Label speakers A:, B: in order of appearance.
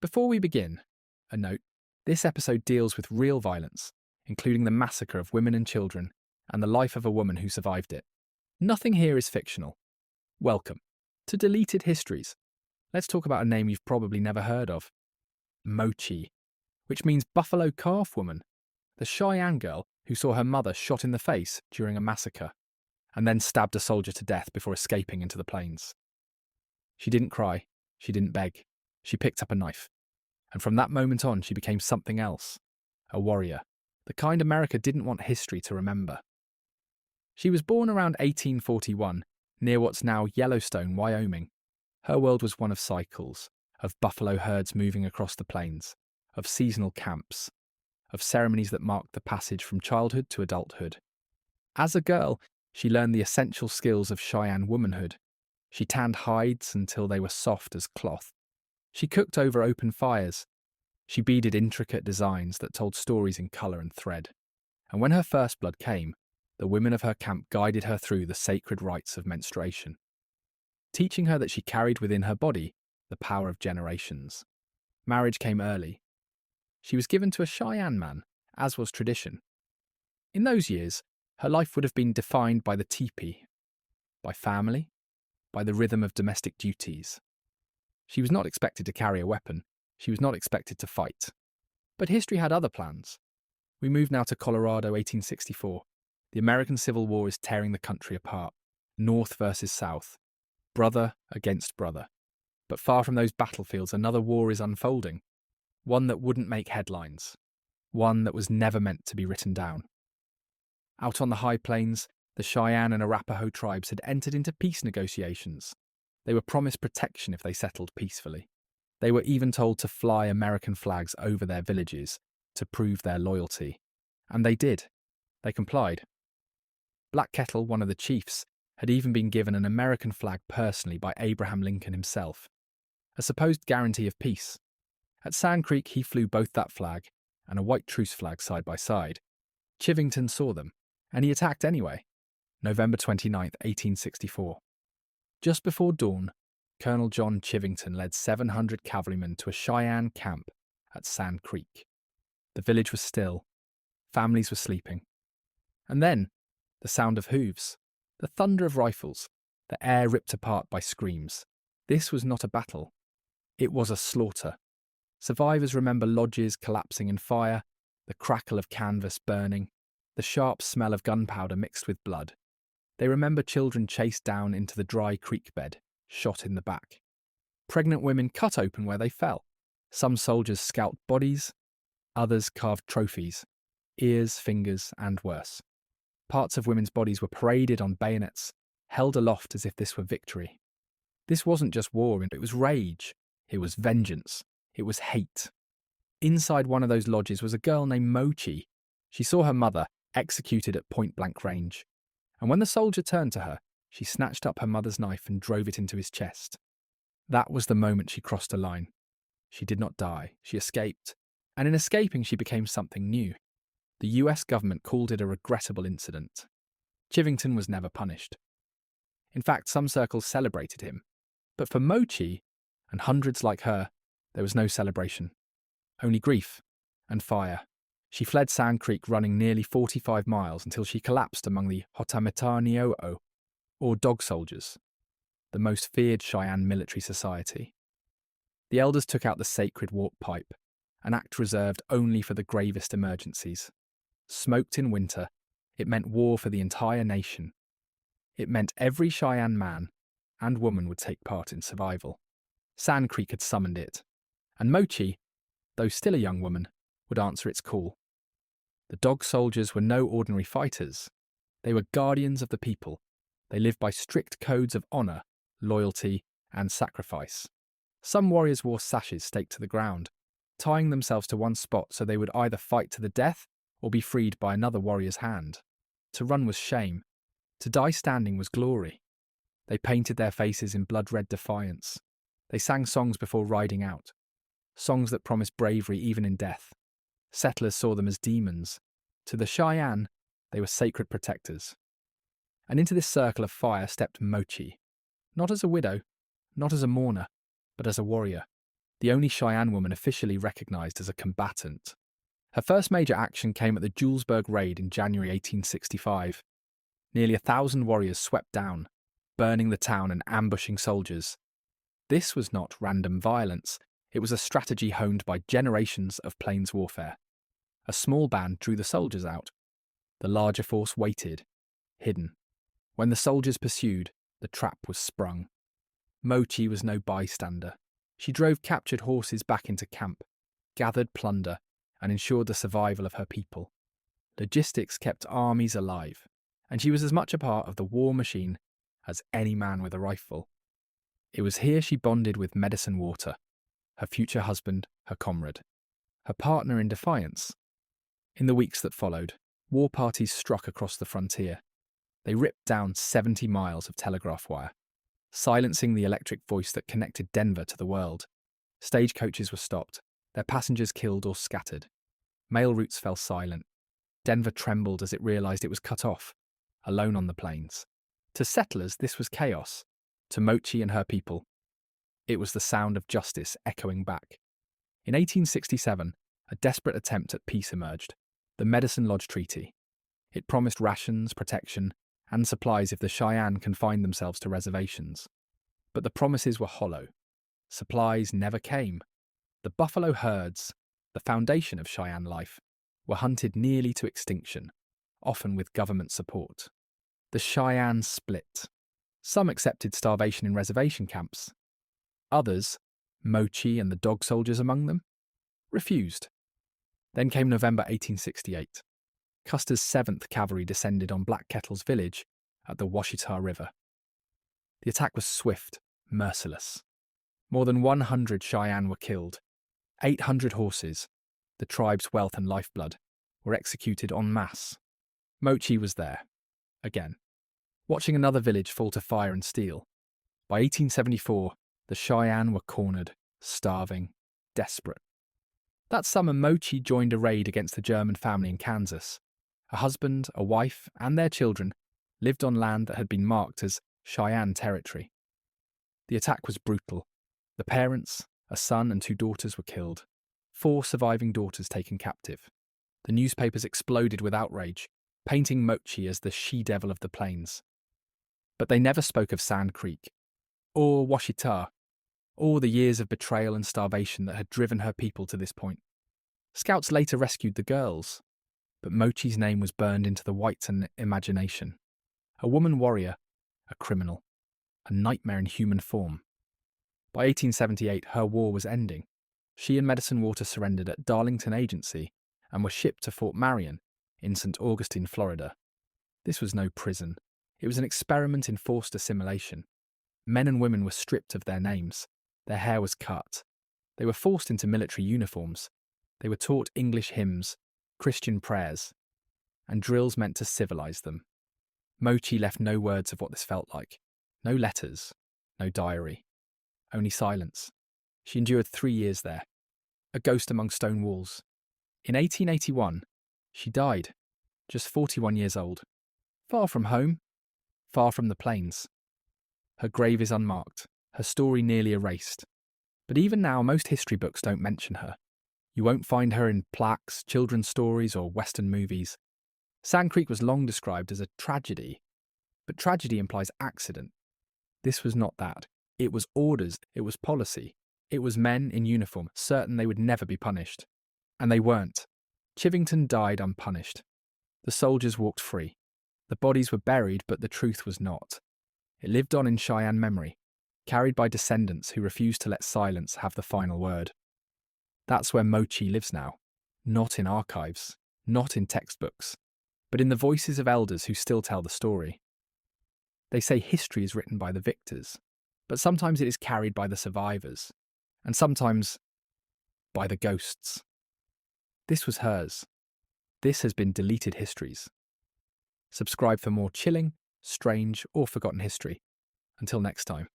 A: Before we begin, a note: this episode deals with real violence, including the massacre of women and children and the life of a woman who survived it. Nothing here is fictional. Welcome to Deleted Histories. Let's talk about a name you've probably never heard of. Mochi, which means buffalo calf woman, the Cheyenne girl who saw her mother shot in the face during a massacre and then stabbed a soldier to death before escaping into the plains. She didn't cry, she didn't beg, she picked up a knife. And from that moment on, she became something else, a warrior, the kind America didn't want history to remember. She was born around 1841, near what's now Yellowstone, Wyoming. Her world was one of cycles, of buffalo herds moving across the plains, of seasonal camps, of ceremonies that marked the passage from childhood to adulthood. As a girl, she learned the essential skills of Cheyenne womanhood. She tanned hides until they were soft as cloth. She cooked over open fires. She beaded intricate designs that told stories in colour and thread. And when her first blood came, the women of her camp guided her through the sacred rites of menstruation, teaching her that she carried within her body the power of generations. Marriage came early. She was given to a Cheyenne man, as was tradition. In those years, her life would have been defined by the teepee, by family, by the rhythm of domestic duties. She was not expected to carry a weapon. She was not expected to fight. But history had other plans. We move now to Colorado, 1864. The American Civil War is tearing the country apart. North versus South. Brother against brother. But far from those battlefields, another war is unfolding. One that wouldn't make headlines. One that was never meant to be written down. Out on the high plains, the Cheyenne and Arapaho tribes had entered into peace negotiations. They were promised protection if they settled peacefully. They were even told to fly American flags over their villages to prove their loyalty. And they did. They complied. Black Kettle, one of the chiefs, had even been given an American flag personally by Abraham Lincoln himself, a supposed guarantee of peace. At Sand Creek, he flew both that flag and a white truce flag side by side. Chivington saw them, and he attacked anyway. November 29th, 1864. Just before dawn, Colonel John Chivington led 700 cavalrymen to a Cheyenne camp at Sand Creek. The village was still. Families were sleeping. And then, the sound of hooves, the thunder of rifles, the air ripped apart by screams. This was not a battle. It was a slaughter. Survivors remember lodges collapsing in fire, the crackle of canvas burning, the sharp smell of gunpowder mixed with blood. They remember children chased down into the dry creek bed, shot in the back. Pregnant women cut open where they fell. Some soldiers scalped bodies, others carved trophies, ears, fingers, and worse. Parts of women's bodies were paraded on bayonets, held aloft as if this were victory. This wasn't just war, it was rage. It was vengeance. It was hate. Inside one of those lodges was a girl named Mochi. She saw her mother executed at point-blank range. And when the soldier turned to her, she snatched up her mother's knife and drove it into his chest. That was the moment she crossed a line. She did not die. She escaped. And in escaping, she became something new. The US government called it a regrettable incident. Chivington was never punished. In fact, some circles celebrated him. But for Mochi, and hundreds like her, there was no celebration. Only grief and fire. She fled Sand Creek running nearly 45 miles until she collapsed among the Hotametanioo, or dog soldiers, the most feared Cheyenne military society. The elders took out the sacred warp pipe, an act reserved only for the gravest emergencies. Smoked in winter, it meant war for the entire nation. It meant every Cheyenne man and woman would take part in survival. Sand Creek had summoned it, and Mochi, though still a young woman, would answer its call. The dog soldiers were no ordinary fighters. They were guardians of the people. They lived by strict codes of honour, loyalty, and sacrifice. Some warriors wore sashes staked to the ground, tying themselves to one spot so they would either fight to the death or be freed by another warrior's hand. To run was shame. To die standing was glory. They painted their faces in blood-red defiance. They sang songs before riding out, songs that promised bravery even in death. Settlers saw them as demons. To the Cheyenne, they were sacred protectors. And into this circle of fire stepped Mochi, not as a widow, not as a mourner, but as a warrior. the only Cheyenne woman officially recognized as a combatant. Her first major action came at the Julesburg Raid in January 1865. Nearly 1,000 warriors swept down, burning the town and ambushing soldiers. This was not random violence, it was a strategy honed by generations of plains warfare. A small band drew the soldiers out. The larger force waited, hidden. When the soldiers pursued, the trap was sprung. Mochi was no bystander. She drove captured horses back into camp, gathered plunder, and ensured the survival of her people. Logistics kept armies alive, and she was as much a part of the war machine as any man with a rifle. It was here she bonded with Medicine Water, her future husband, her comrade, her partner in defiance. In the weeks that followed, war parties struck across the frontier. They ripped down 70 miles of telegraph wire, silencing the electric voice that connected Denver to the world. Stagecoaches were stopped, their passengers killed or scattered. Mail routes fell silent. Denver trembled as it realized it was cut off, alone on the plains. To settlers, this was chaos. To Mochi and her people, it was the sound of justice echoing back. In 1867, a desperate attempt at peace emerged, the Medicine Lodge Treaty. It promised rations, protection, and supplies if the Cheyenne confined themselves to reservations. But the promises were hollow. Supplies never came. The buffalo herds, the foundation of Cheyenne life, were hunted nearly to extinction, often with government support. The Cheyenne split. Some accepted starvation in reservation camps. Others, Mochi and the dog soldiers among them, refused. Then came November 1868. Custer's 7th Cavalry descended on Black Kettle's village at the Washita River. The attack was swift, merciless. More than 100 Cheyenne were killed. 800 horses, the tribe's wealth and lifeblood, were executed en masse. Mochi was there, again, watching another village fall to fire and steel. By 1874, the Cheyenne were cornered, starving, desperate. That summer, Mochi joined a raid against a German family in Kansas. A husband, a wife, and their children lived on land that had been marked as Cheyenne territory. The attack was brutal. The parents, a son and 2 daughters, were killed. 4 surviving daughters taken captive. The newspapers exploded with outrage, painting Mochi as the she-devil of the plains. But they never spoke of Sand Creek, or Washita, or the years of betrayal and starvation that had driven her people to this point. Scouts later rescued the girls, but Mochi's name was burned into the Whiteson imagination. A woman warrior, a criminal, a nightmare in human form. By 1878, her war was ending. She and Medicine Water surrendered at Darlington Agency and were shipped to Fort Marion in St. Augustine, Florida. This was no prison. It was an experiment in forced assimilation. Men and women were stripped of their names. Their hair was cut. They were forced into military uniforms. They were taught English hymns, Christian prayers, and drills meant to civilize them. Mochi left no words of what this felt like. No letters, no diary. Only silence. She endured 3 years there, a ghost among stone walls. In 1881, she died, just 41 years old. Far from home, far from the plains. Her grave is unmarked, her story nearly erased. But even now, most history books don't mention her. You won't find her in plaques, children's stories, or Western movies. Sand Creek was long described as a tragedy, but tragedy implies accident. This was not that. It was orders, it was policy. It was men in uniform, certain they would never be punished. And they weren't. Chivington died unpunished. The soldiers walked free. The bodies were buried, but the truth was not. It lived on in Cheyenne memory, carried by descendants who refused to let silence have the final word. That's where Mochi lives now. Not in archives, not in textbooks, but in the voices of elders who still tell the story. They say history is written by the victors, but sometimes it is carried by the survivors, and sometimes by the ghosts. This was hers. This has been Deleted Histories. Subscribe for more chilling, strange, or forgotten history. Until next time.